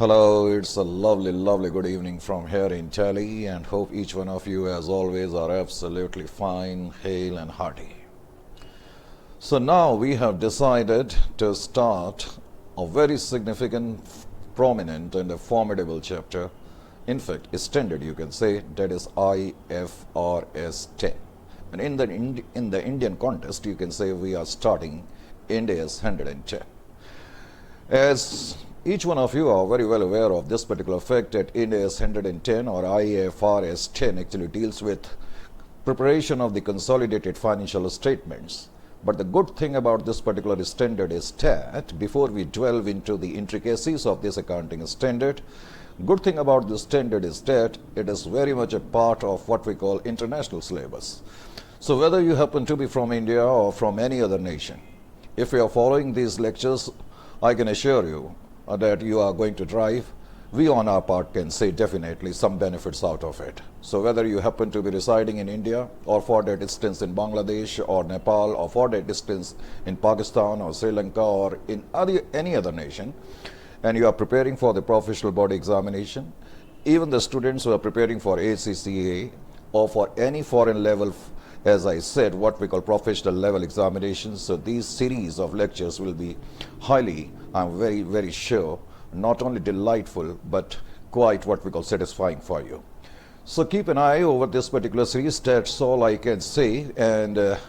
Hello, it's a lovely good evening from here in Delhi, and hope each one of you, as always, are absolutely fine, hale, and hearty. So now we have decided to start a very significant, prominent, and a formidable chapter. In fact, extended, you can say, that is IFRS 10. And in the Indian context, you can say we are starting India's 110. As each one of you are very well aware of this particular fact that India's 110 or IFRS 10 actually deals with preparation of the consolidated financial statements. But the good thing about this particular standard is that before we delve into the intricacies of this accounting standard, good thing about this standard is that it is very much a part of what we call international syllabus. So whether you happen to be from India or from any other nation, if you are following these lectures, I can assure you that you are going to drive, we on our part can say definitely some benefits out of it. So whether you happen to be residing in India or for that distance in Bangladesh or Nepal or for that distance in Pakistan or Sri Lanka or in any other nation, and you are preparing for the professional body examination, even the students who are preparing for ACCA or for any foreign level, as I said, what we call professional level examinations. So these series of lectures will be highly, I'm very sure, not only delightful, but quite what we call satisfying for you. So keep an eye over this particular series, that's all I can say. And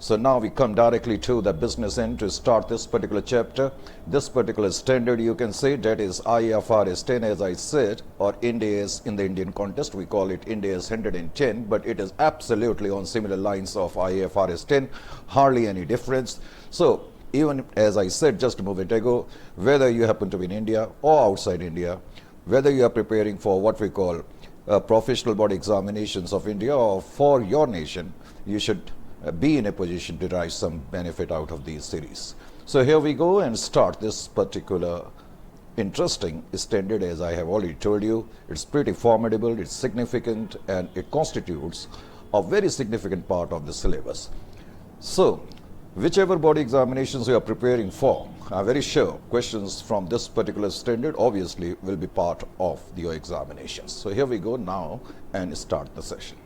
so now we come directly to the business end to start this particular chapter. This particular standard, you can say, that is IFRS 10, as I said, or India's, in the Indian context, we call it India's 110, but it is absolutely on similar lines of IFRS 10, hardly any difference. So even as I said just a moment ago, whether you happen to be in India or outside India, whether you are preparing for what we call professional body examinations of India or for your nation, you should be in a position to derive some benefit out of these series. So here we go and start this particular interesting standard. As I have already told you, it's pretty formidable, it's significant, and it constitutes a very significant part of the syllabus. So whichever body examinations you are preparing for, I'm very sure questions from this particular standard obviously will be part of your examinations. So here we go now and start the session.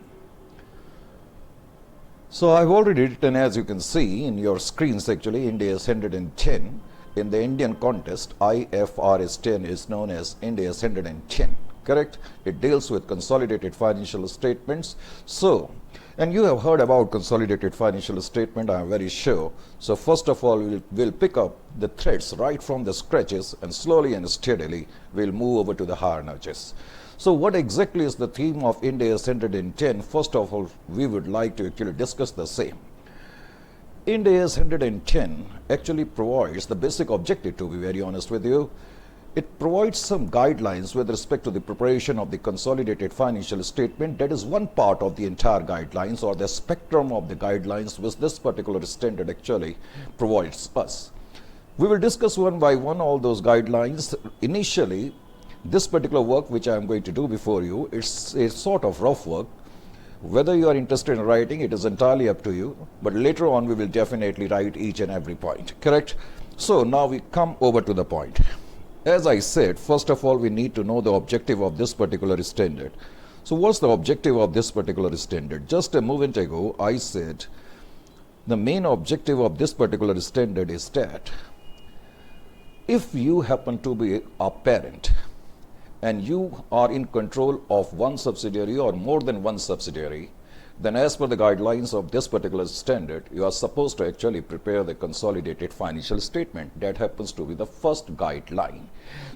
So I've already written, as you can see in your screens actually, India's 110. In the Indian context, IFRS 10 is known as India's 110, correct? It deals with consolidated financial statements. So, and you have heard about consolidated financial statement, I'm very sure. So first of all, we'll pick up the threads right from the scratches, and slowly and steadily we'll move over to the higher notches. So what exactly is the theme of India's 110? First of all, we would like to actually discuss the same. India's 110 actually provides the basic objective, to be very honest with you. It provides some guidelines with respect to the preparation of the consolidated financial statement. That is one part of the entire guidelines or the spectrum of the guidelines which this particular standard actually provides us. We will discuss one by one all those guidelines. Initially, this particular work which I am going to do before you, it's a sort of rough work. Whether you are interested in writing, it is entirely up to you, but later on we will definitely write each and every point, correct? So now we come over to the point. As I said, first of all, we need to know the objective of this particular standard. So what's the objective of this particular standard? Just a moment ago, I said the main objective of this particular standard is that if you happen to be a parent, and you are in control of one subsidiary or more than one subsidiary, then as per the guidelines of this particular standard, you are supposed to actually prepare the consolidated financial statement. That happens to be the first guideline.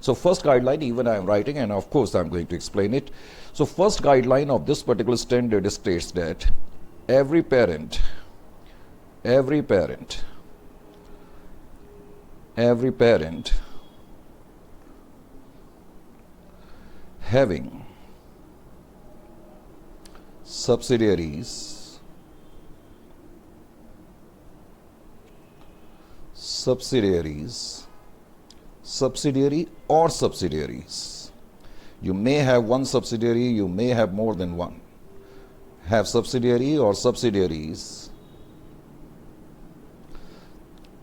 So first guideline, even I am writing, and of course I am going to explain it. So first guideline of this particular standard states that every parent having subsidiary or subsidiaries. You may have one subsidiary, you may have more than one. Have subsidiary or subsidiaries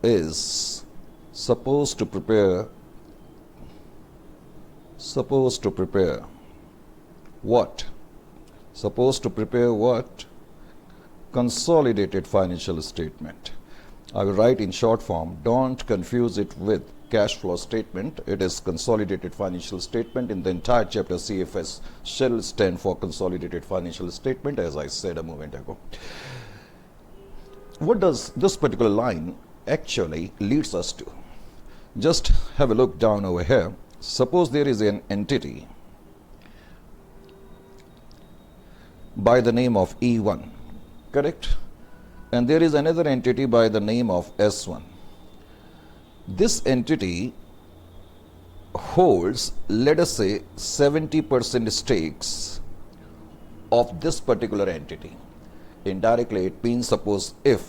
is supposed to prepare Supposed to prepare what? Supposed to prepare what? Consolidated financial statement. I will write in short form. Don't confuse it with cash flow statement. It is consolidated financial statement. In the entire chapter, CFS shall stand for consolidated financial statement, as I said a moment ago. What does this particular line actually leads us to? Just have a look down over here. Suppose there is an entity by the name of E1, correct? And there is another entity by the name of S1. This entity holds, let us say, 70% stakes of this particular entity. Indirectly, it means, suppose if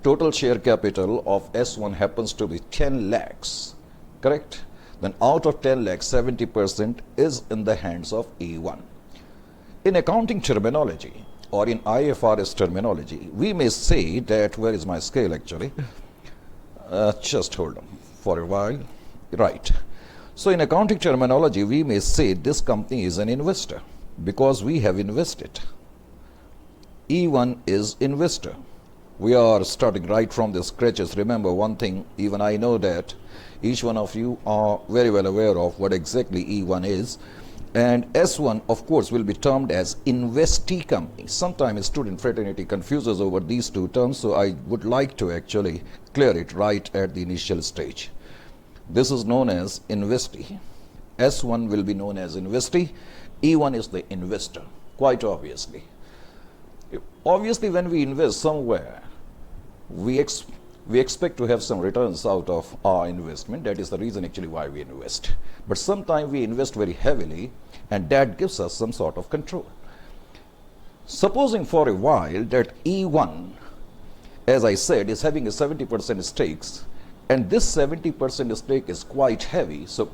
total share capital of S1 happens to be 10 lakhs, correct? Then out of 10 lakhs, 70% is in the hands of E1. In accounting terminology, or in IFRS terminology, we may say that, where is my scale actually? Just hold on for a while. Right. So in accounting terminology, we may say this company is an investor because we have invested. E1 is investor. We are starting right from the scratches. Remember one thing, even I know that each one of you are very well aware of what exactly E1 is. And S1, of course, will be termed as investee company. Sometimes student fraternity confuses over these two terms, so I would like to actually clear it right at the initial stage. This is known as investee. S1 will be known as investee. E1 is the investor, quite obviously. Obviously, when we invest somewhere, we expect to have some returns out of our investment. That is the reason actually why we invest. But sometimes we invest very heavily, and that gives us some sort of control. Supposing for a while that E1, as I said, is having a 70% stakes, and this 70% stake is quite heavy, so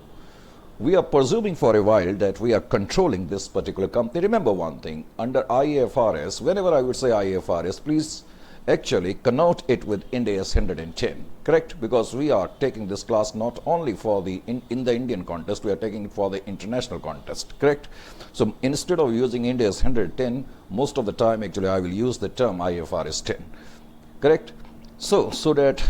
we are presuming for a while that we are controlling this particular company. Remember one thing, under IFRS, whenever I would say IFRS, please actually connote it with Ind AS 110, correct? Because we are taking this class not only for the in the Indian context, we are taking it for the international context, correct? So instead of using Ind AS 110, most of the time actually I will use the term IFRS 10, correct? So that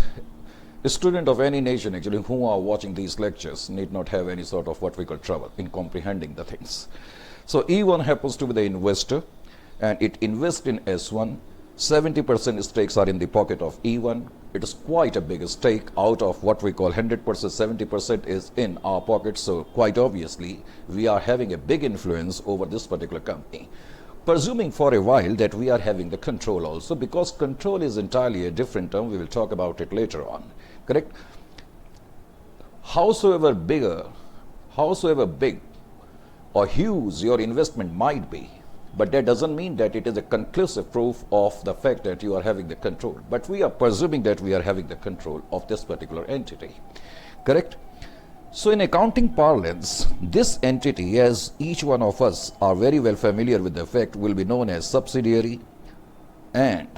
a student of any nation actually who are watching these lectures need not have any sort of what we call trouble in comprehending the things. So E1 happens to be the investor, and it invests in S1. 70% stakes are in the pocket of E1. It is quite a big stake. Out of what we call 100%, 70% is in our pocket. So quite obviously, we are having a big influence over this particular company. Presuming for a while that we are having the control also, because control is entirely a different term. We will talk about it later on, correct? Howsoever big or huge your investment might be, but that doesn't mean that it is a conclusive proof of the fact that you are having the control. But we are presuming that we are having the control of this particular entity, correct? So in accounting parlance, this entity, as each one of us are very well familiar with the fact, will be known as subsidiary and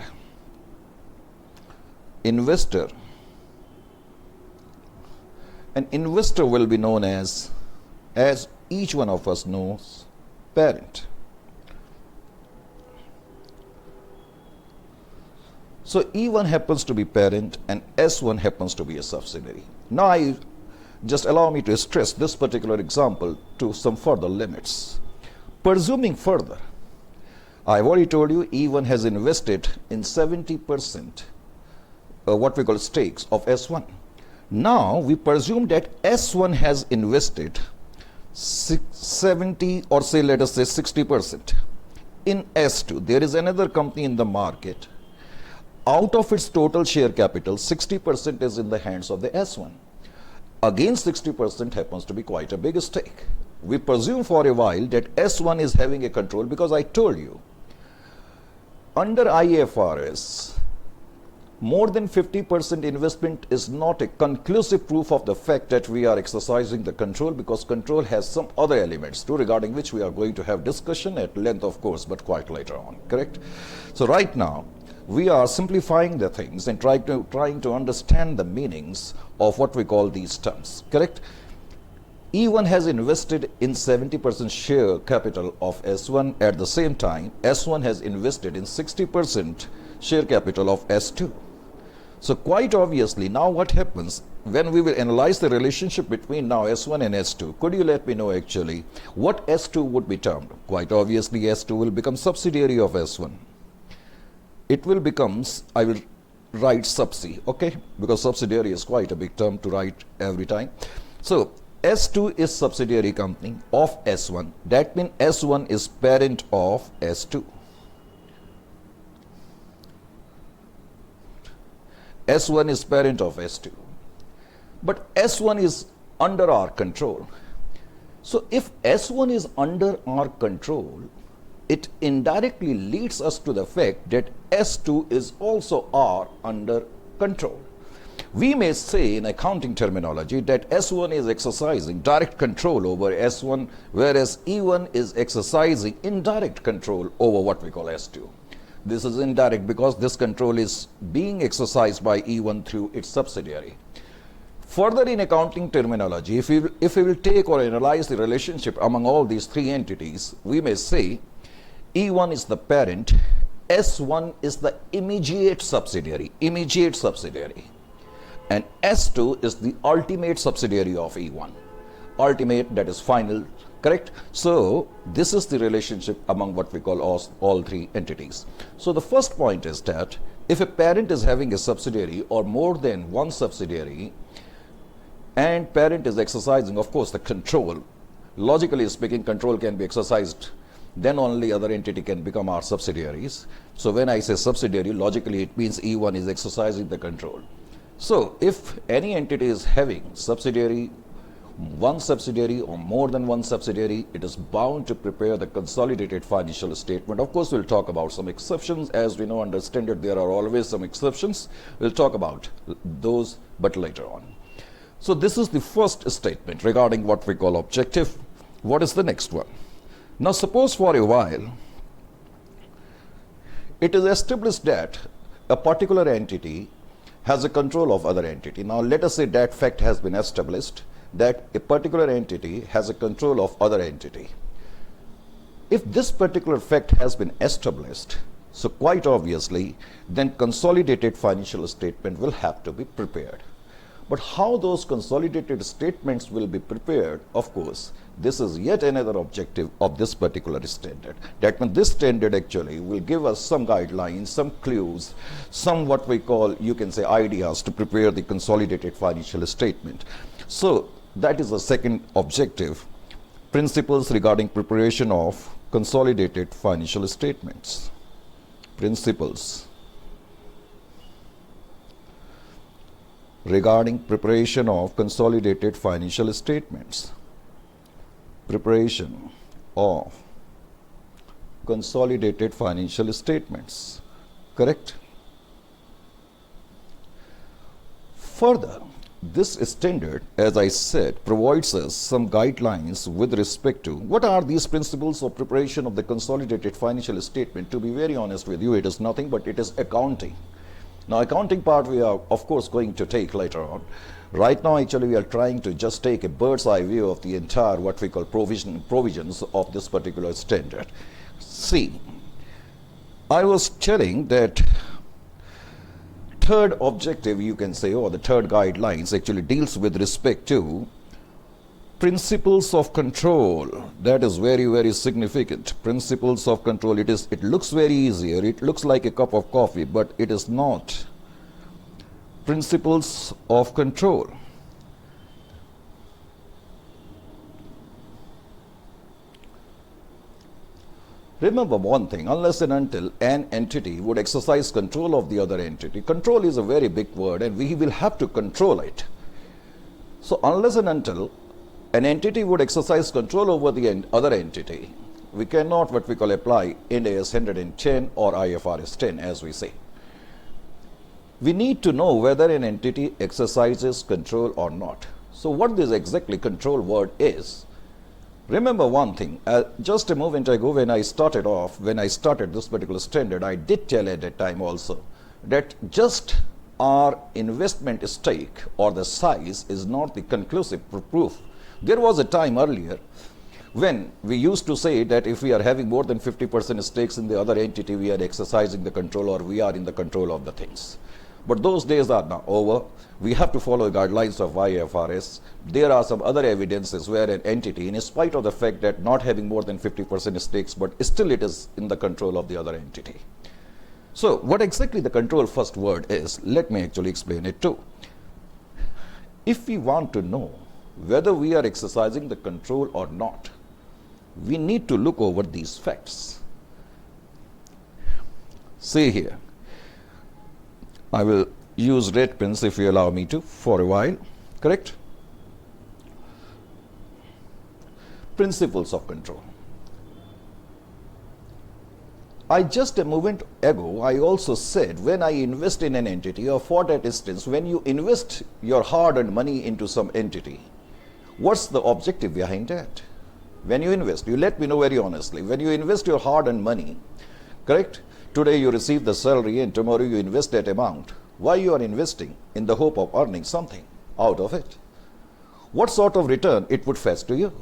investor. An investor will be known as each one of us knows, parent. So E1 happens to be parent and S1 happens to be a subsidiary. Now just allow me to stress this particular example to some further limits. Presuming further, I've already told you E1 has invested in 70% what we call stakes of S1. Now we presume that S1 has invested 70 or say let us say 60% in S2. There is another company in the market. Out of its total share capital, 60% is in the hands of the S1. Again, 60% happens to be quite a big stake. We presume for a while that S1 is having a control, because I told you, under IFRS, more than 50% investment is not a conclusive proof of the fact that we are exercising the control, because control has some other elements too, regarding which we are going to have discussion at length, of course, but quite later on, correct? So right now, we are simplifying the things and trying to understand the meanings of what we call these terms, correct? E1 has invested in 70% share capital of S1. At the same time, S1 has invested in 60% share capital of S2. So quite obviously, now what happens when we will analyze the relationship between now S1 and S2? Could you let me know actually what S2 would be termed? Quite obviously, S2 will become subsidiary of S1. It will become, I will write subsi, okay? Because subsidiary is quite a big term to write every time. So S2 is subsidiary company of S1. That means S1 is parent of S2. S1 is parent of S2. But S1 is under our control. So if S1 is under our control, it indirectly leads us to the fact that S2 is also under control. We may say in accounting terminology that S1 is exercising direct control over S1, whereas E1 is exercising indirect control over what we call S2. This is indirect because this control is being exercised by E1 through its subsidiary. Further in accounting terminology, if we will take or analyze the relationship among all these three entities, we may say E1 is the parent, S1 is the immediate subsidiary, and S2 is the ultimate subsidiary of E1. Ultimate, that is final, correct? So this is the relationship among what we call all three entities. So the first point is that if a parent is having a subsidiary or more than one subsidiary, and parent is exercising, of course, the control, logically speaking, control can be exercised, then only other entity can become our subsidiaries. So when I say subsidiary, logically it means E1 is exercising the control. So if any entity is having subsidiary, one subsidiary or more than one subsidiary, it is bound to prepare the consolidated financial statement. Of course, we'll talk about some exceptions. As we know, under standard, there are always some exceptions. We'll talk about those, but later on. So this is the first statement regarding what we call objective. What is the next one? Now suppose for a while, it is established that a particular entity has a control of other entity. Now let us say that fact has been established, that a particular entity has a control of other entity. If this particular fact has been established, so quite obviously, then consolidated financial statement will have to be prepared. But how those consolidated statements will be prepared, of course, this is yet another objective of this particular standard. That means this standard actually will give us some guidelines, some clues, some what we call, you can say, ideas to prepare the consolidated financial statement. So that is the second objective, principles regarding preparation of consolidated financial statements. Principles regarding preparation of consolidated financial statements. Preparation of consolidated financial statements. Correct? Further, this standard, as I said, provides us some guidelines with respect to what are these principles of preparation of the consolidated financial statement. To be very honest with you, it is nothing but it is accounting. Now, accounting part we are, of course, going to take later on. Right now, actually, we are trying to just take a bird's eye view of the entire, what we call provisions of this particular standard. See, I was telling that third objective, you can say, or the third guidelines actually deals with respect to principles of control. That is very, very significant. Principles of control. It looks very easier. It looks like a cup of coffee, but it is not. Principles of control. Remember one thing, unless and until an entity would exercise control of the other entity, control is a very big word and we will have to control it. So unless and until an entity would exercise control over the other entity, we cannot what we call apply Ind AS 110 or IFRS 10 as we say. We need to know whether an entity exercises control or not. So what this exactly control word is, remember one thing, just a moment ago when I started this particular standard, I did tell at that time also that just our investment stake or the size is not the conclusive proof There was a time earlier when we used to say that if we are having more than 50% stakes in the other entity, we are exercising the control or we are in the control of the things. But those days are now over. We have to follow the guidelines of IFRS. There are some other evidences where an entity, in spite of the fact that not having more than 50% stakes, but still it is in the control of the other entity. So what exactly the control first word is, let me actually explain it too. If we want to know whether we are exercising the control or not, we need to look over these facts. See here, I will use red pens if you allow me to for a while, correct? Principles of control. I just a moment ago, I also said when I invest in an entity, or for that instance, when you invest your hard-earned money into some entity, what's the objective behind that? When you invest, you let me know very honestly, when you invest your hard-earned money, correct? Today you receive the salary and tomorrow you invest that amount. Why you are investing? In the hope of earning something out of it. What sort of return it would fetch to you?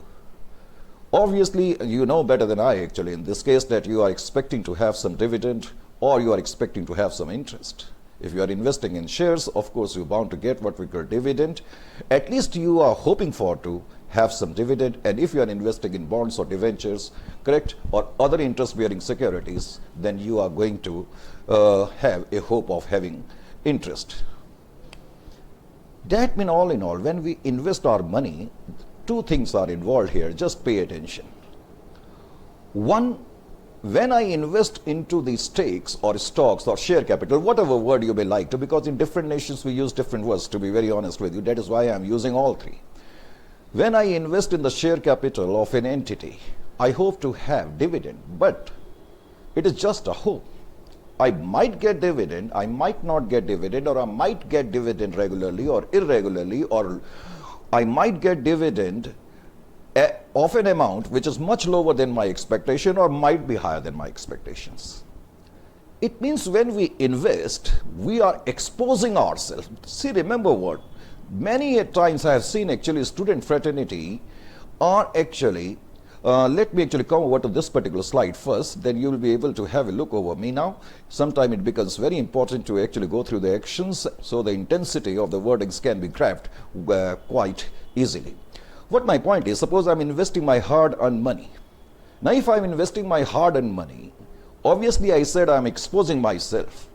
Obviously, you know better than I actually in this case that you are expecting to have some dividend or you are expecting to have some interest. If you are investing in shares, of course you're bound to get what we call dividend. At least you are hoping for to have some dividend, and if you are investing in bonds or debentures, correct, or other interest-bearing securities, then you are going to have a hope of having interest. That means all in all, when we invest our money, two things are involved here, just pay attention. One, when I invest into the stakes or stocks or share capital, whatever word you may like to, because in different nations we use different words, to be very honest with you, that is why I am using all three. When I invest in the share capital of an entity, I hope to have dividend, but it is just a hope. I might get dividend, I might not get dividend, or I might get dividend regularly or irregularly, or I might get dividend of an amount which is much lower than my expectation or might be higher than my expectations. It means when we invest, we are exposing ourselves. See, remember what? Many a times I have seen actually student fraternity are actually, let me actually come over to this particular slide first, then you will be able to have a look over me now. Sometime it becomes very important to actually go through the actions so the intensity of the wordings can be grabbed quite easily. What my point is, suppose I'm investing my hard-earned money. Now if I'm investing my hard-earned money, obviously I said I'm exposing myself.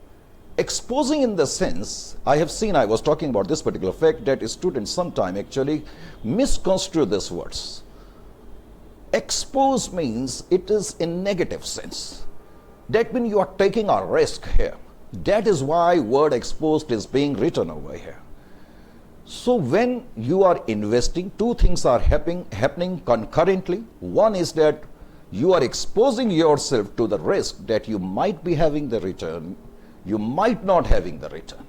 Exposing in the sense, I have seen, I was talking about this particular fact that students sometimes actually misconstrue these words. Expose means it is in negative sense. That means you are taking a risk here. That is why word exposed is being written over here. So when you are investing, two things are happening concurrently. One is that you are exposing yourself to the risk that you might be having the return, you might not having the return.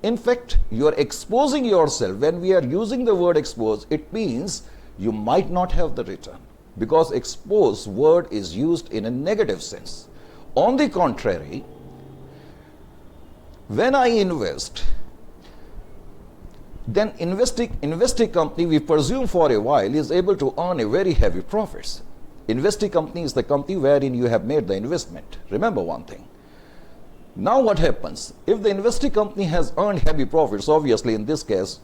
In fact, you are exposing yourself. When we are using the word expose, it means you might not have the return, because expose word is used in a negative sense. On the contrary, when I invest, then investing company, we presume for a while, is able to earn a very heavy profits. Investing company is the company wherein you have made the investment. Remember one thing. Now what happens? If the investing company has earned heavy profits, obviously in this case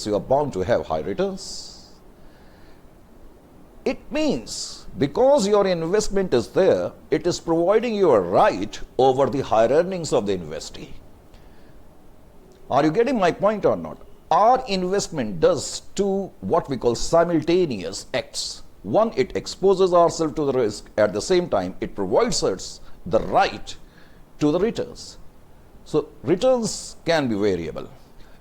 you are bound to have high returns. It means because your investment is there, it is providing you a right over the higher earnings of the investee. Are you getting my point or not? Our investment does two what we call simultaneous acts. One, it exposes ourselves to the risk. At the same time, it provides us the right to the returns. So returns can be variable.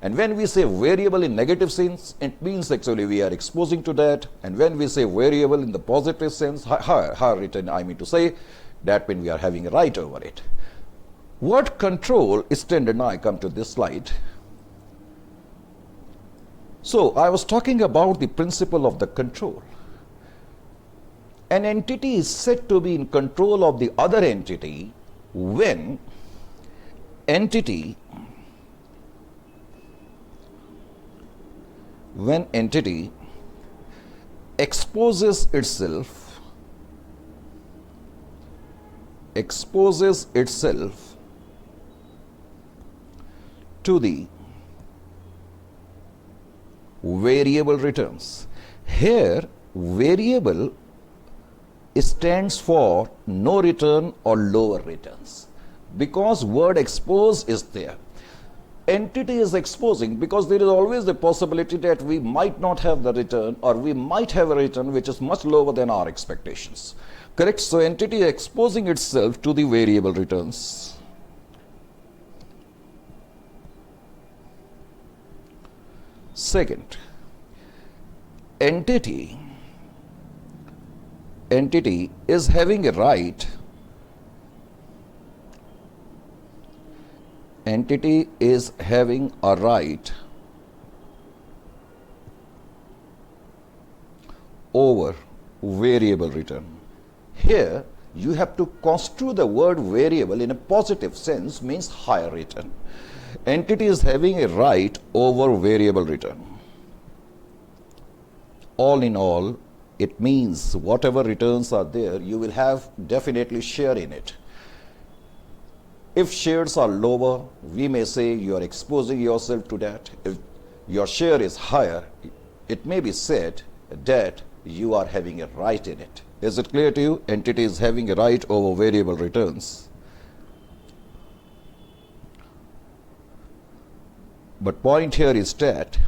And when we say variable in negative sense, it means actually we are exposing to that. And when we say variable in the positive sense, higher return, I mean to say, that means we are having a right over it. Word control is tended, now I come to this slide. So I was talking about the principle of the control. An entity is said to be in control of the other entity when entity when entity exposes itself to the variable returns. Here, variable stands for no return or lower returns, because word expose is there. Entity is exposing because there is always the possibility that we might not have the return, or we might have a return which is much lower than our expectations. Correct? So entity is exposing itself to the variable returns. Second, entity is having a right over variable return. Here you have to construe the word variable in a positive sense, means higher return. Entity is having a right over variable return. All in all, it means whatever returns are there, you will have definitely share in it. If shares are lower, we may say you are exposing yourself to that. If your share is higher, it may be said that you are having a right in it. Is it clear to you? Entity is having a right over variable returns. But point here is that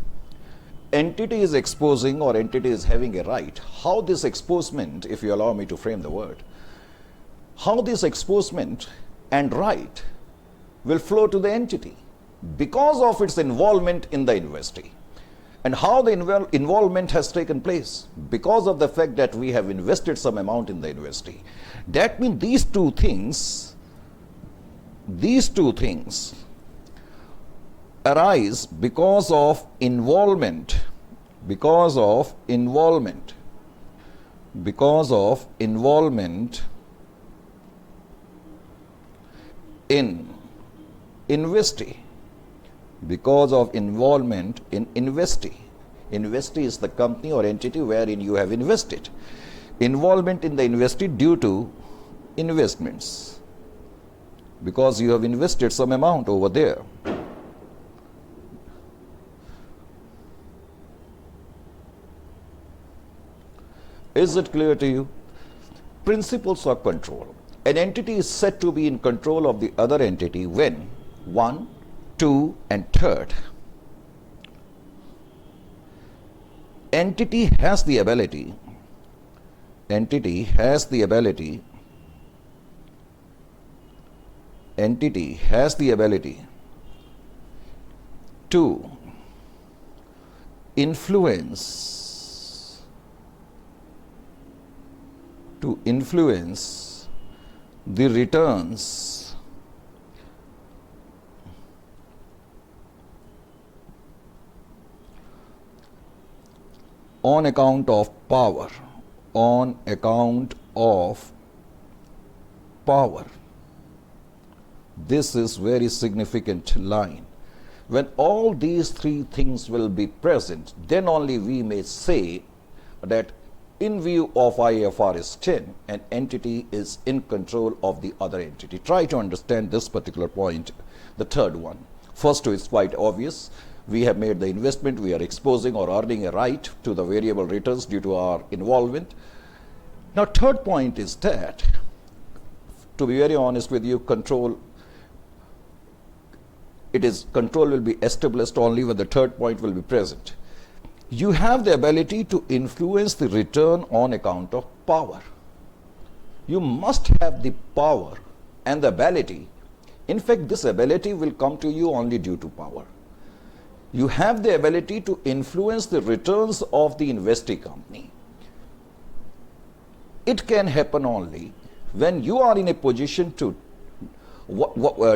entity is exposing, or entity is having a right. How this exposement, if you allow me to frame the word, how this exposement and right will flow to the entity because of its involvement in the investee. And how the involvement has taken place because of the fact that we have invested some amount in the investee. That means these two things arise because of involvement in investee. Because of involvement in investee. Investee is the company or entity wherein you have invested. Involvement in the investee due to investments, because you have invested some amount over there. Is it clear to you? Principles of control. An entity is said to be in control of the other entity when 1, 2, and 3rd. Entity has the ability to influence the returns on account of power. This is very significant line. When all these three things will be present, then only we may say that in view of IFRS 10, an entity is in control of the other entity. Try to understand this particular point, the third one. First two is quite obvious. We have made the investment, we are exposing or earning a right to the variable returns due to our involvement. Now, third point is that, to be very honest with you, control will be established only when the third point will be present. You have the ability to influence the return on account of power. You must have the power and the ability. In fact, this ability will come to you only due to power. You have the ability to influence the returns of the investee company. It can happen only when you are in a position to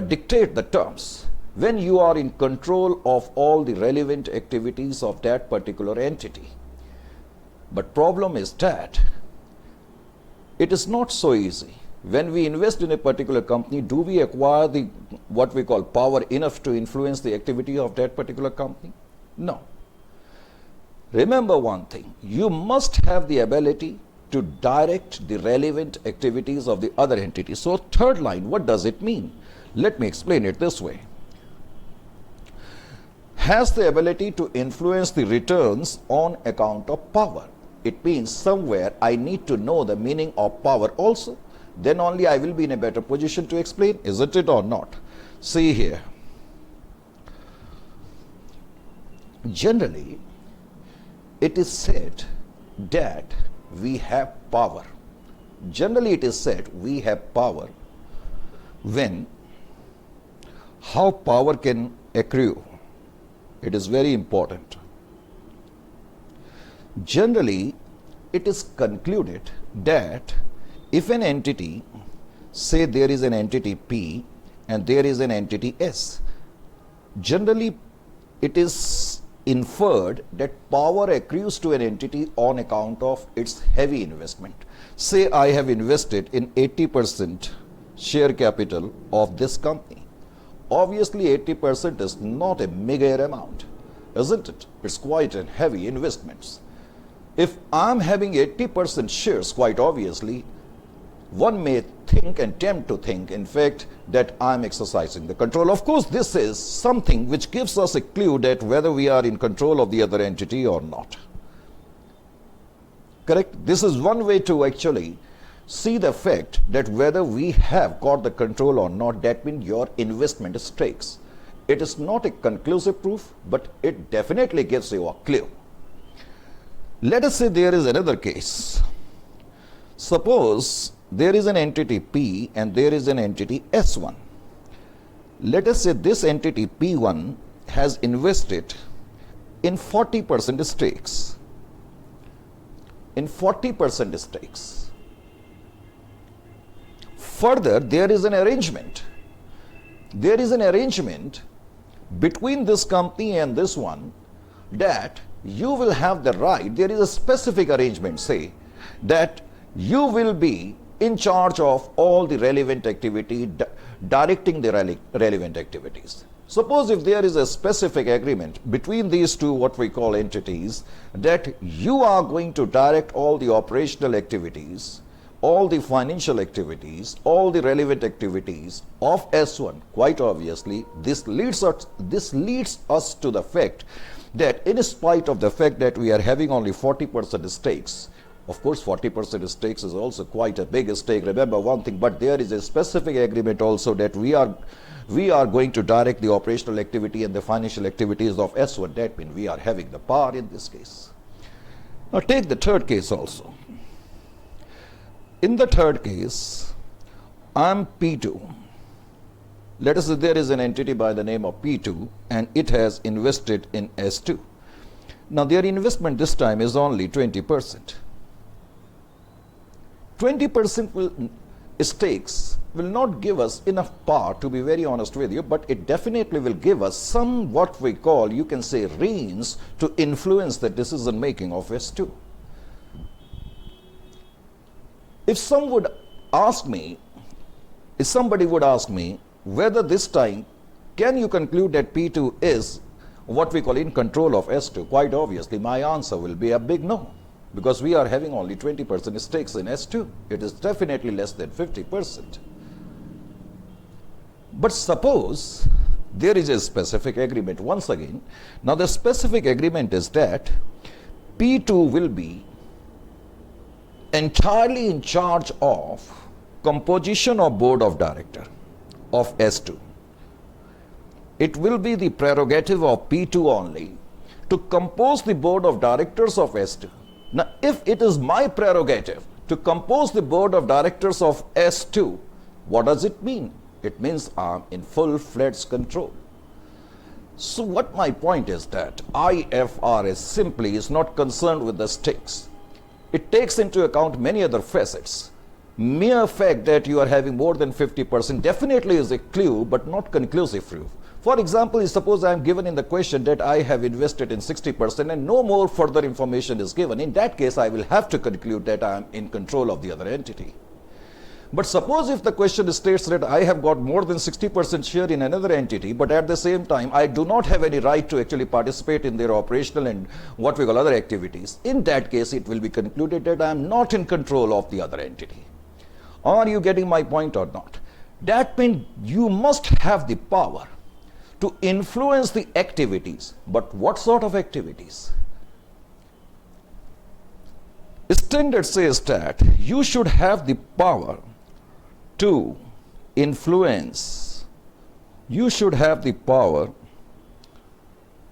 dictate the terms, when you are in control of all the relevant activities of that particular entity. But problem is that it is not so easy. When we invest in a particular company, do we acquire the what we call power enough to influence the activity of that particular company? No. Remember one thing, you must have the ability to direct the relevant activities of the other entity. So third line, what does it mean? Let me explain it this way. Has the ability to influence the returns on account of power. It means somewhere I need to know the meaning of power also. Then only I will be in a better position to explain, isn't it or not? See here. Generally, it is said that we have power. Generally, it is said we have power when how power can accrue. It is very important. Generally, it is concluded that if an entity, say there is an entity P and there is an entity S, generally it is inferred that power accrues to an entity on account of its heavy investment. Say I have invested in 80% share capital of this company. Obviously 80% is not a meager amount, isn't it? It's quite a heavy investment. If I'm having 80% shares, quite obviously, one may think and tempt to think, in fact, that I'm exercising the control. Of course, this is something which gives us a clue that whether we are in control of the other entity or not. Correct? This is one way to actually see the fact that whether we have got the control or not. That means your investment is stakes. It is not a conclusive proof, but it definitely gives you a clue. Let us say there is another case. Suppose there is an entity P and there is an entity S1. Let us say this entity P1 has invested in 40% stakes. In 40% stakes. Further, there is an arrangement. There is an arrangement between this company and this one that you will have the right, there is a specific arrangement, say, that you will be in charge of all the relevant activity, directing the relevant activities. Suppose if there is a specific agreement between these two, what we call entities, that you are going to direct all the operational activities, all the financial activities, all the relevant activities of S1, quite obviously, this leads us to the fact that in spite of the fact that we are having only 40% stakes, of course 40% stakes is also quite a big stake, remember one thing, but there is a specific agreement also that we are going to direct the operational activity and the financial activities of S1. That means we are having the power in this case. Now take the third case also. In the third case, I'm P2. Let us say there is an entity by the name of P2 and it has invested in S2. Now their investment this time is only 20%. 20% stakes will not give us enough power, to be very honest with you, but it definitely will give us some, what we call, you can say, reins to influence the decision making of S2. If somebody would ask me whether this time can you conclude that P2 is what we call in control of S2, quite obviously my answer will be a big no, because we are having only 20% stakes in S2. It is definitely less than 50%. But suppose there is a specific agreement once again. Now the specific agreement is that P2 will be entirely in charge of composition of board of director of S2. It will be the prerogative of P2 only to compose the board of directors of S2. Now, if it is my prerogative to compose the board of directors of S2, what does it mean? It means I'm in full-fledged control. So what my point is that IFRS simply is not concerned with the stakes. It takes into account many other facets. Mere fact that you are having more than 50% definitely is a clue, but not conclusive proof. For example, suppose I am given in the question that I have invested in 60% and no more further information is given. In that case, I will have to conclude that I am in control of the other entity. But suppose if the question states that I have got more than 60% share in another entity, but at the same time I do not have any right to actually participate in their operational and what we call other activities, in that case it will be concluded that I am not in control of the other entity. Are you getting my point or not? That means you must have the power to influence the activities, but what sort of activities? Standard says that you should have the power to influence. You should have the power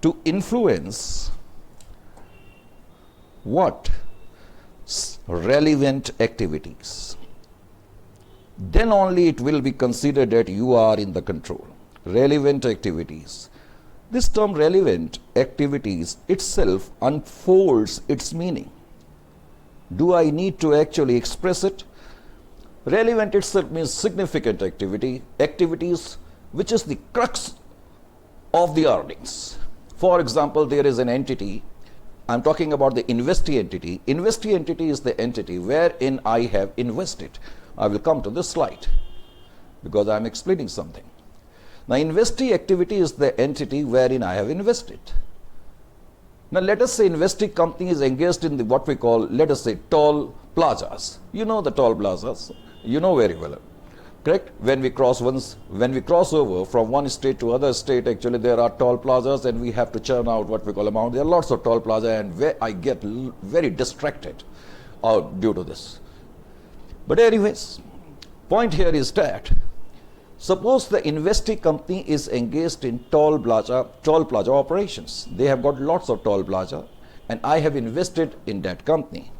to influence what? Relevant activities. Then only it will be considered that you are in the control. Relevant activities. This term relevant activities itself unfolds its meaning. Do I need to actually express it? Relevant itself means significant activity, activities which is the crux of the earnings. For example, there is an entity, I'm talking about the investee entity. Investee entity is the entity wherein I have invested. I will come to this slide because I am explaining something. Now, investee activity is the entity wherein I have invested. Now, let us say investing company is engaged in the what we call, let us say, toll plazas. You know the toll plazas. You know very well, correct? When we cross over from one state to other state, actually there are toll plazas and we have to churn out what we call amount. There are lots of toll plaza and where I get very distracted due to this. But anyways, point here is that suppose the investee company is engaged in toll plaza operations. They have got lots of toll plaza and I have invested in that company.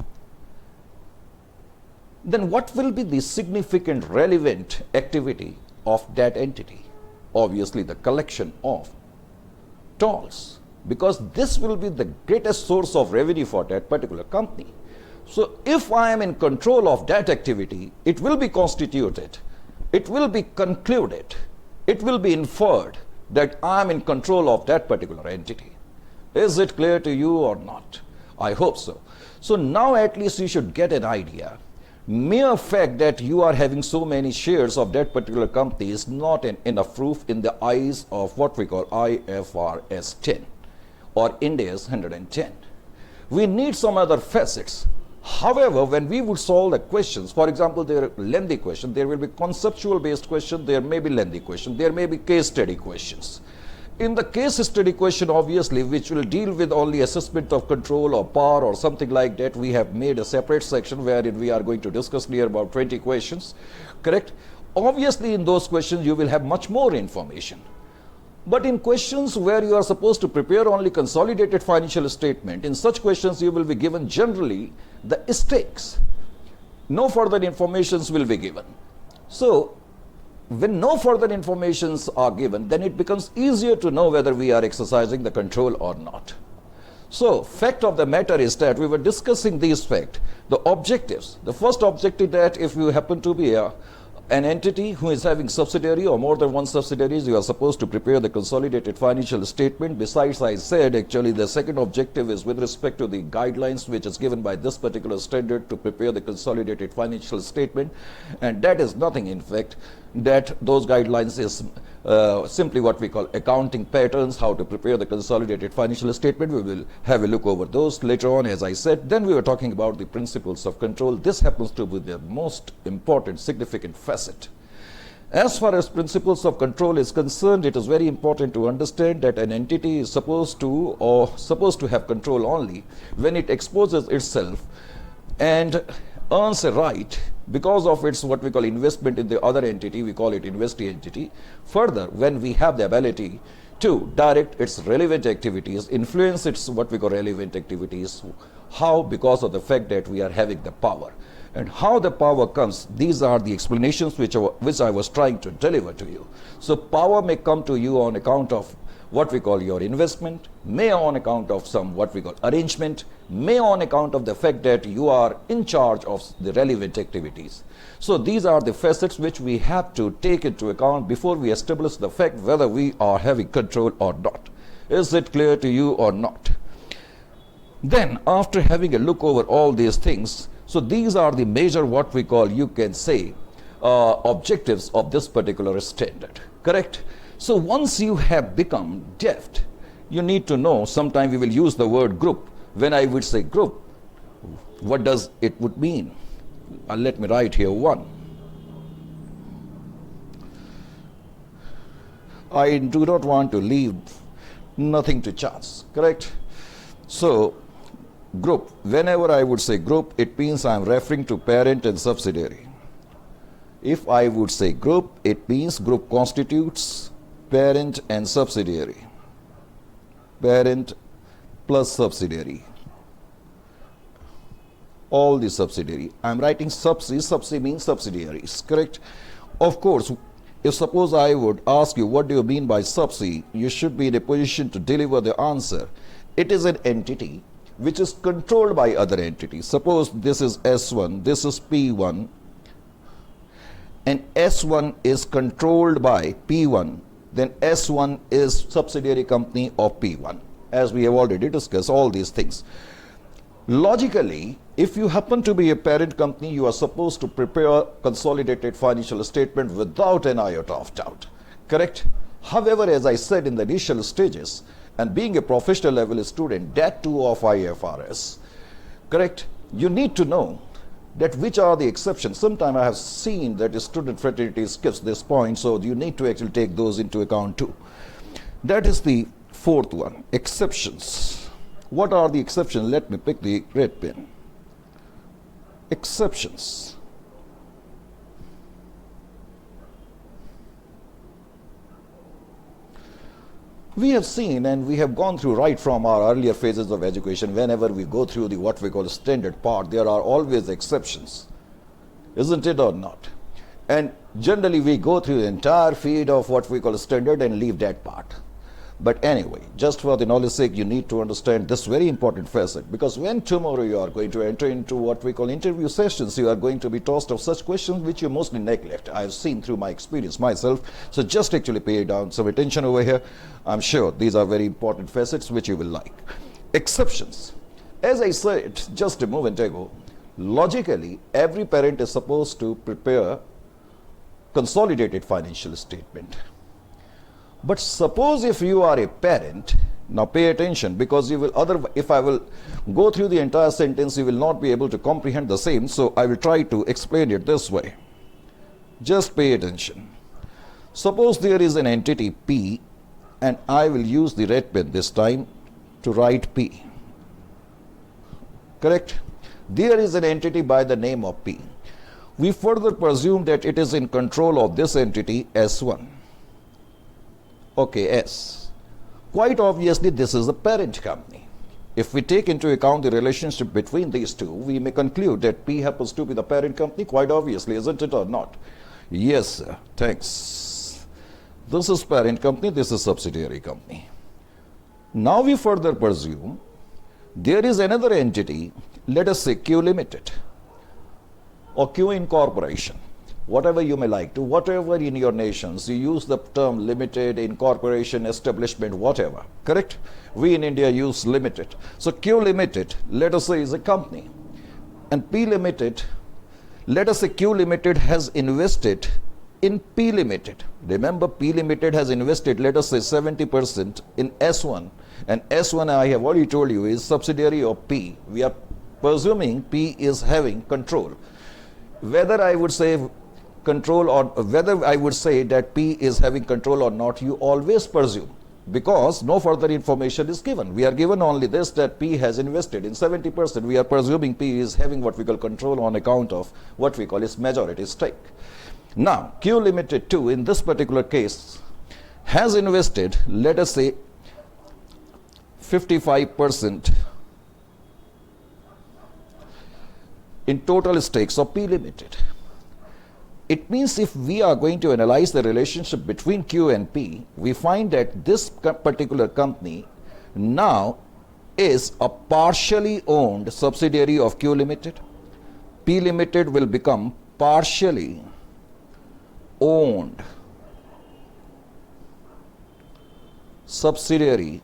Then what will be the significant relevant activity of that entity? Obviously the collection of tolls, because this will be the greatest source of revenue for that particular company. So if I am in control of that activity, it will be constituted, it will be concluded, it will be inferred that I am in control of that particular entity. Is it clear to you or not? I hope so. So now at least you should get an idea. Mere fact that you are having so many shares of that particular company is not enough proof in the eyes of what we call IFRS 10 or Ind AS 110. We need some other facets. However, when we would solve the questions, for example, there are lengthy questions, there will be conceptual based questions, there may be lengthy questions, there may be case study questions. In the case study question, obviously, which will deal with only assessment of control or power or something like that, we have made a separate section wherein we are going to discuss near about 20 questions, correct? Obviously, in those questions, you will have much more information. But in questions where you are supposed to prepare only consolidated financial statement, in such questions, you will be given generally the stakes. No further informations will be given. So, when no further informations are given, then it becomes easier to know whether we are exercising the control or not. So, fact of the matter is that we were discussing these facts, the objectives. The first objective that if you happen to be an entity who is having subsidiary or more than one subsidiaries, you are supposed to prepare the consolidated financial statement. Besides, I said actually the second objective is with respect to the guidelines which is given by this particular standard to prepare the consolidated financial statement, and that is nothing in fact, that those guidelines is simply what we call accounting patterns, how to prepare the consolidated financial statement. We will have a look over those later on, as I said. Then we were talking about the principles of control. This happens to be the most important, significant facet. As far as principles of control is concerned, it is very important to understand that an entity is supposed to have control only when it exposes itself and earns a right because of its what we call investment in the other entity. We call it investee entity. Further, when we have the ability to direct its relevant activities, influence its what we call relevant activities. How? Because of the fact that we are having the power. And how the power comes, these are the explanations which I was trying to deliver to you. So power may come to you on account of what we call your investment, may on account of some what we call arrangement, may on account of the fact that you are in charge of the relevant activities. So these are the facets which we have to take into account before we establish the fact whether we are having control or not. Is it clear to you or not? Then after having a look over all these things, so these are the major what we call, you can say, objectives of this particular standard. Correct? So once you have become deft, you need to know, sometime we will use the word group. When I would say group, what does it would mean? Let me write here 1. I do not want to leave nothing to chance. Correct? So group, whenever I would say group, it means I am referring to parent and subsidiary. If I would say group, it means group constitutes parent and subsidiary. Parent plus subsidiary. All the subsidiary. I am writing subsi means subsidiaries. Correct? Of course, if suppose I would ask you what do you mean by subsi, you should be in a position to deliver the answer. It is an entity which is controlled by other entities. Suppose this is S1, this is P1, and S1 is controlled by P1, then S1 is subsidiary company of P1, as we have already discussed all these things. Logically, if you happen to be a parent company, you are supposed to prepare consolidated financial statement without an iota of doubt. Correct? However, as I said in the initial stages, and being a professional level student, that too of IFRS, correct, you need to know that which are the exceptions. Sometimes I have seen that the student fraternity skips this point, so you need to actually take those into account too. That is the 4th one, exceptions. What are the exceptions? Let me pick the red pen. Exceptions. We have seen and we have gone through right from our earlier phases of education, whenever we go through the what we call standard part, there are always exceptions. Isn't it or not? And generally we go through the entire feed of what we call standard and leave that part. But anyway, just for the knowledge sake, you need to understand this very important facet, because when tomorrow you are going to enter into what we call interview sessions, you are going to be tossed of such questions which you mostly neglect. I have seen through my experience myself. So just actually pay down some attention over here. I'm sure these are very important facets which you will like. Exceptions. As I said just a moment ago, logically, every parent is supposed to prepare consolidated financial statement. But suppose if you are a parent, now pay attention, because you will if I will go through the entire sentence, you will not be able to comprehend the same. So I will try to explain it this way. Just pay attention. Suppose there is an entity P, and I will use the red pen this time to write P. Correct? There is an entity by the name of P. We further presume that it is in control of this entity S1. Okay, S. Quite obviously, this is the parent company. If we take into account the relationship between these two, we may conclude that P happens to be the parent company, quite obviously, isn't it or not? Yes, sir. Thanks. This is parent company, this is subsidiary company. Now we further presume there is another entity, let us say Q Limited or Q Incorporation. Whatever you may like to, whatever in your nations, you use the term limited, incorporation, establishment, whatever, correct? We in India use limited. So Q Limited, let us say, is a company. And P Limited, let us say Q Limited has invested in P Limited. Remember, P Limited has invested, let us say 70% in S1. And S1, I have already told you, is subsidiary of P. We are presuming P is having control. Whether I would say control or whether I would say that P is having control or not, you always presume, because no further information is given. We are given only this, that P has invested in 70%. We are presuming P is having what we call control on account of what we call its majority stake. Now, Q Limited too, in this particular case, has invested, let us say, 55% in total stakes of P Limited. It means if we are going to analyze the relationship between Q and P, we find that this particular company now is a partially owned subsidiary of Q Limited. P Limited will become partially owned subsidiary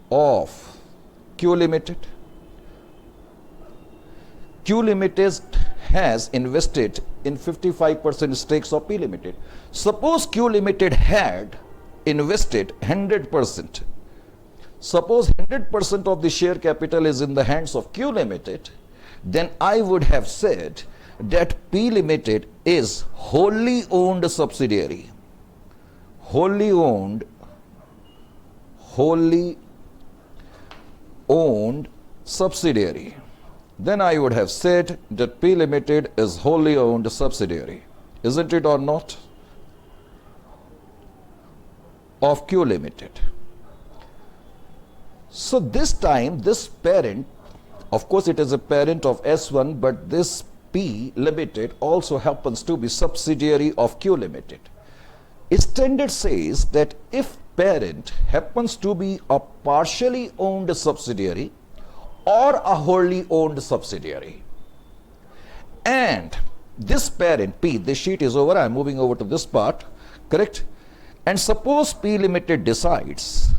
of Q Limited. Q Limited has invested in 55% stakes of P Limited. Suppose Q Limited had invested 100%. Suppose 100% of the share capital is in the hands of Q Limited, then I would have said that P Limited is wholly owned subsidiary. Wholly owned subsidiary. Then I would have said that P Limited is wholly owned subsidiary. Isn't it or not? Of Q Limited. So this time, this parent, of course it is a parent of S1, but this P Limited also happens to be subsidiary of Q Limited. Standard says that if parent happens to be a partially owned subsidiary or a wholly owned subsidiary, and this parent P, this sheet is over, I am moving over to this part, correct? And suppose P Limited decides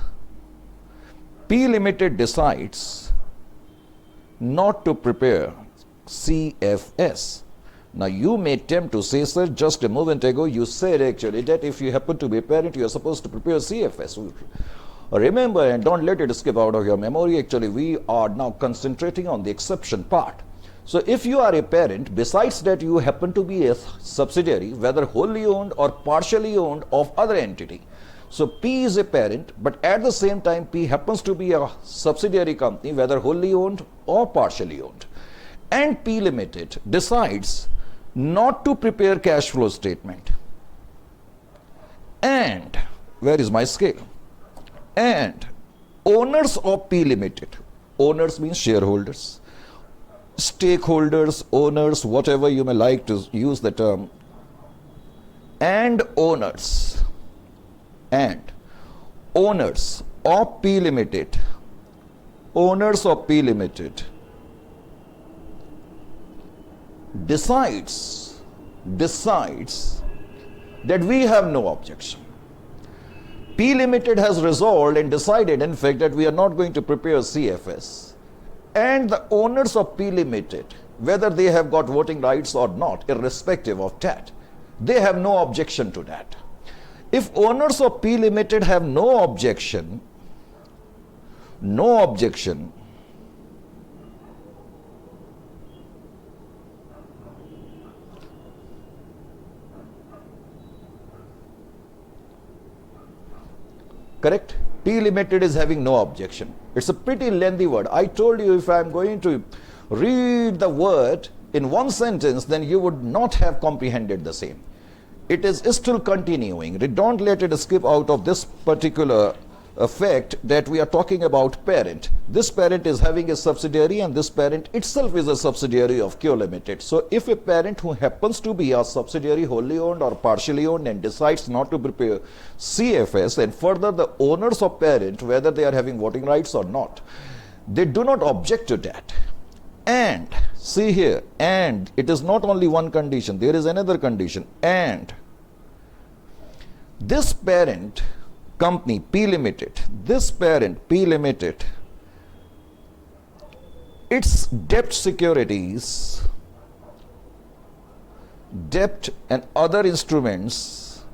not to prepare CFS. Now you may tempt to say, sir, just a moment ago you said actually that if you happen to be a parent, you are supposed to prepare CFS. Remember, and don't let it skip out of your memory, actually we are now concentrating on the exception part. So if you are a parent, besides that you happen to be a subsidiary, whether wholly owned or partially owned of other entity. So P is a parent, but at the same time P happens to be a subsidiary company, whether wholly owned or partially owned. And P Limited decides not to prepare cash flow statement. And, where is my scale? And owners of P Limited, owners means shareholders, stakeholders, owners, whatever you may like to use the term, and owners of P Limited, decides that we have no objection. P Limited has resolved and decided, in fact, that we are not going to prepare CFS. And the owners of P Limited, whether they have got voting rights or not, irrespective of that, they have no objection to that. If owners of P Limited have no objection, correct? P Limited is having no objection. It's a pretty lengthy word. I told you if I am going to read the word in one sentence, then you would not have comprehended the same. It is still continuing. Don't let it skip out of this particular fact that we are talking about parent. This parent is having a subsidiary, and this parent itself is a subsidiary of Q Limited. So if a parent who happens to be a subsidiary wholly owned or partially owned and decides not to prepare CFS, and further the owners of parent, whether they are having voting rights or not, they do not object to that. And see here, and it is not only one condition, there is another condition. And this parent company P Limited, this parent P Limited, its debt securities, debt and other instruments,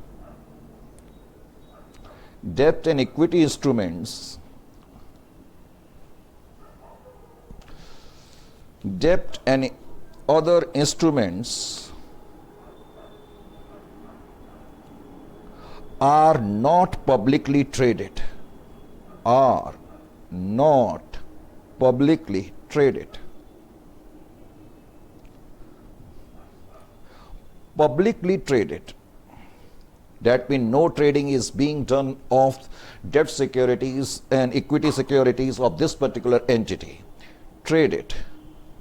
debt and equity instruments, debt and other instruments are not publicly traded, are not publicly traded. Publicly traded, that means no trading is being done of debt securities and equity securities of this particular entity. Traded.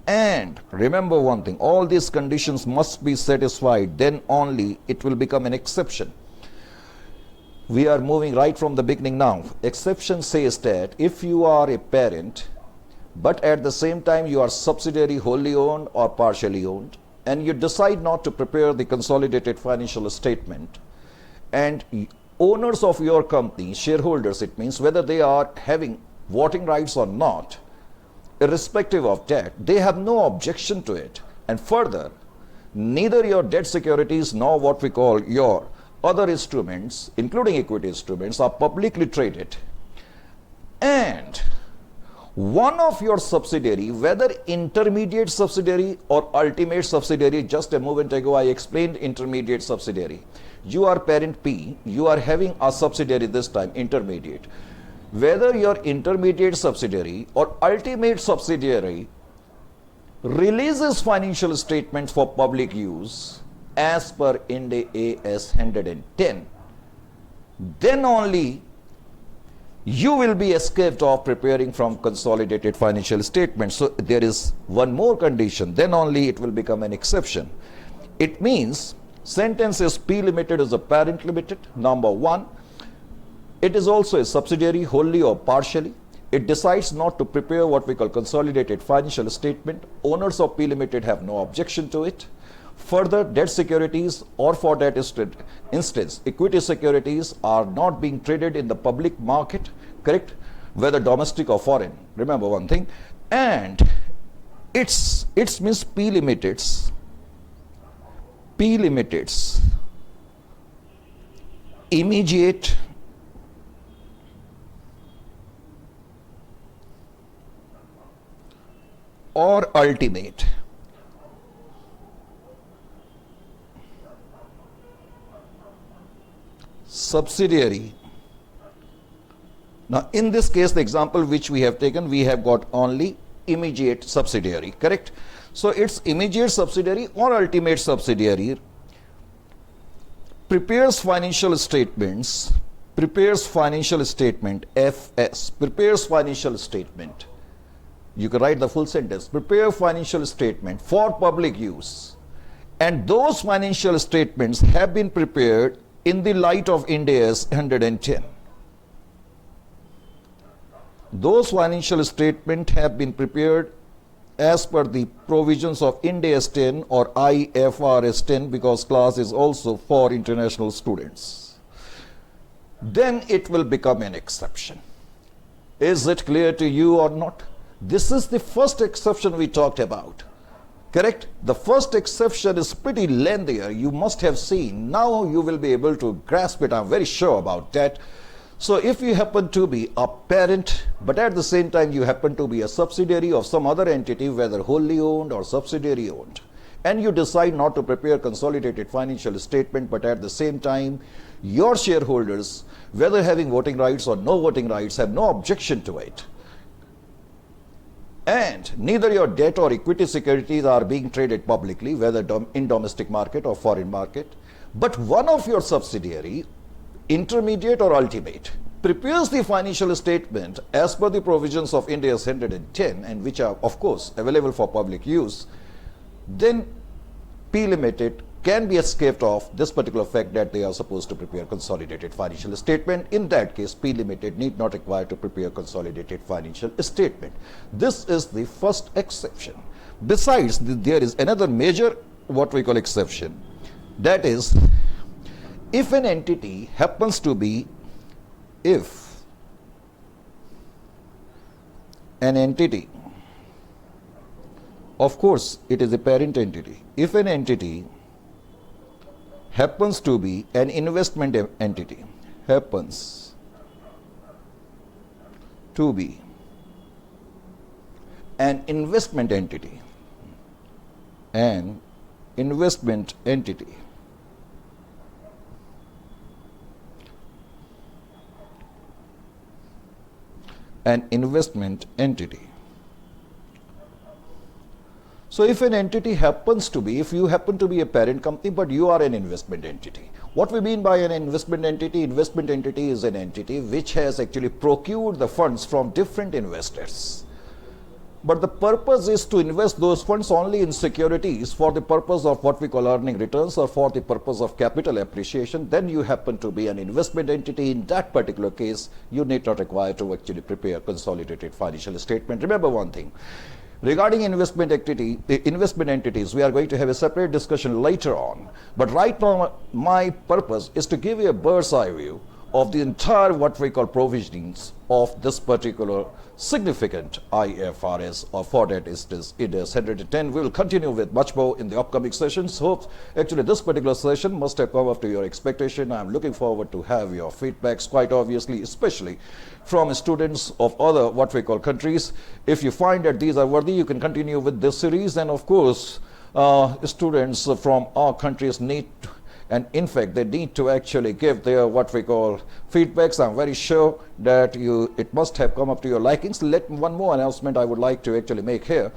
And remember one thing, all these conditions must be satisfied, then only it will become an exception. We are moving right from the beginning now. Exception says that if you are a parent, but at the same time you are subsidiary wholly owned or partially owned, and you decide not to prepare the consolidated financial statement, and owners of your company, shareholders, it means whether they are having voting rights or not, irrespective of that, they have no objection to it. And further, neither your debt securities nor what we call your other instruments, including equity instruments, are publicly traded. And one of your subsidiary, whether intermediate subsidiary or ultimate subsidiary, just a moment ago I explained intermediate subsidiary. You are parent P, you are having a subsidiary this time, intermediate. Whether your intermediate subsidiary or ultimate subsidiary releases financial statements for public use as per Ind AS 110, then only you will be escaped of preparing from consolidated financial statements. So there is one more condition, then only it will become an exception. It means sentence is P Limited is a parent limited, number one. It is also a subsidiary wholly or partially. It decides not to prepare what we call consolidated financial statement. Owners of P Limited have no objection to it. Further, debt securities or for that instance, equity securities are not being traded in the public market, correct? Whether domestic or foreign. Remember one thing. And it's means P Limited's immediate or ultimate subsidiary. Now in this case, the example which we have taken, we have got only immediate subsidiary, correct? So its immediate subsidiary or ultimate subsidiary prepares financial statements, FS, prepares financial statement. You can write the full sentence, prepare financial statement for public use. And those financial statements have been prepared in the light of Ind AS 110. Those financial statements have been prepared as per the provisions of Ind AS 10 or IFRS 10, because class is also for international students. Then it will become an exception. Is it clear to you or not? This is the first exception we talked about. Correct? The first exception is pretty lengthier. You must have seen. Now you will be able to grasp it. I'm very sure about that. So if you happen to be a parent, but at the same time you happen to be a subsidiary of some other entity, whether wholly owned or subsidiary owned, and you decide not to prepare consolidated financial statement, but at the same time your shareholders, whether having voting rights or no voting rights, have no objection to it, and neither your debt or equity securities are being traded publicly, whether in domestic market or foreign market, but one of your subsidiary, intermediate or ultimate, prepares the financial statement as per the provisions of Ind AS 110, and which are of course available for public use, then P Limited can be escaped of this particular fact that they are supposed to prepare consolidated financial statement. In that case, P Limited need not require to prepare consolidated financial statement. This is the first exception. Besides, there is another major what we call exception. That is, if an entity happens to be, if an entity, of course it is a parent entity, if an entity happens to be an investment entity, happens to be an investment entity, an investment entity, an investment entity. So if an entity happens to be, if you happen to be a parent company, but you are an investment entity. What we mean by an investment entity? Investment entity is an entity which has actually procured the funds from different investors. But the purpose is to invest those funds only in securities for the purpose of what we call earning returns or for the purpose of capital appreciation. Then you happen to be an investment entity. In that particular case, you need not require to actually prepare consolidated financial statement. Remember one thing. Regarding investment entities, we are going to have a separate discussion later on. But right now, my purpose is to give you a bird's eye view of the entire what we call provisionings of this particular significant IFRS, or for that is 110. We will continue with much more in the upcoming sessions. Hope actually this particular session must have come up to your expectation. I'm looking forward to have your feedbacks, quite obviously, especially from students of other what we call countries. If you find that these are worthy, you can continue with this series, and of course students from our countries need to, and in fact they need to actually give their what we call feedbacks. I'm very sure that it must have come up to your likings. One more announcement I would like to actually make here.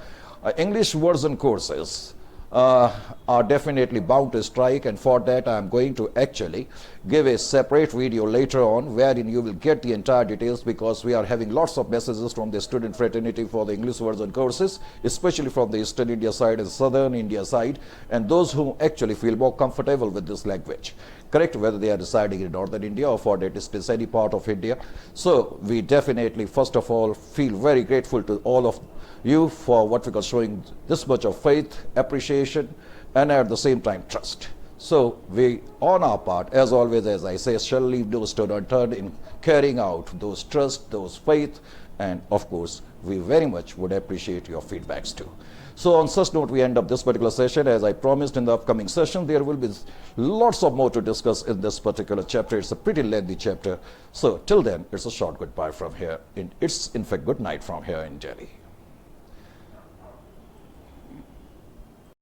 English version courses are definitely bound to strike, and for that I am going to actually give a separate video later on wherein you will get the entire details, because we are having lots of messages from the student fraternity for the English version courses, especially from the Eastern India side and Southern India side, and those who actually feel more comfortable with this language, correct, whether they are residing in Northern India or for that is any part of India. So we definitely first of all feel very grateful to all of you for what we call showing this much of faith, appreciation, and at the same time trust. So we on our part, as always, as I say, shall leave no stone unturned in carrying out those trust, those faith, and of course we very much would appreciate your feedbacks too. So on such note, we end up this particular session. As I promised, in the upcoming session there will be lots of more to discuss in this particular chapter. It's a pretty lengthy chapter. So till then, it's a short goodbye from here. It's in fact good night from here in Delhi.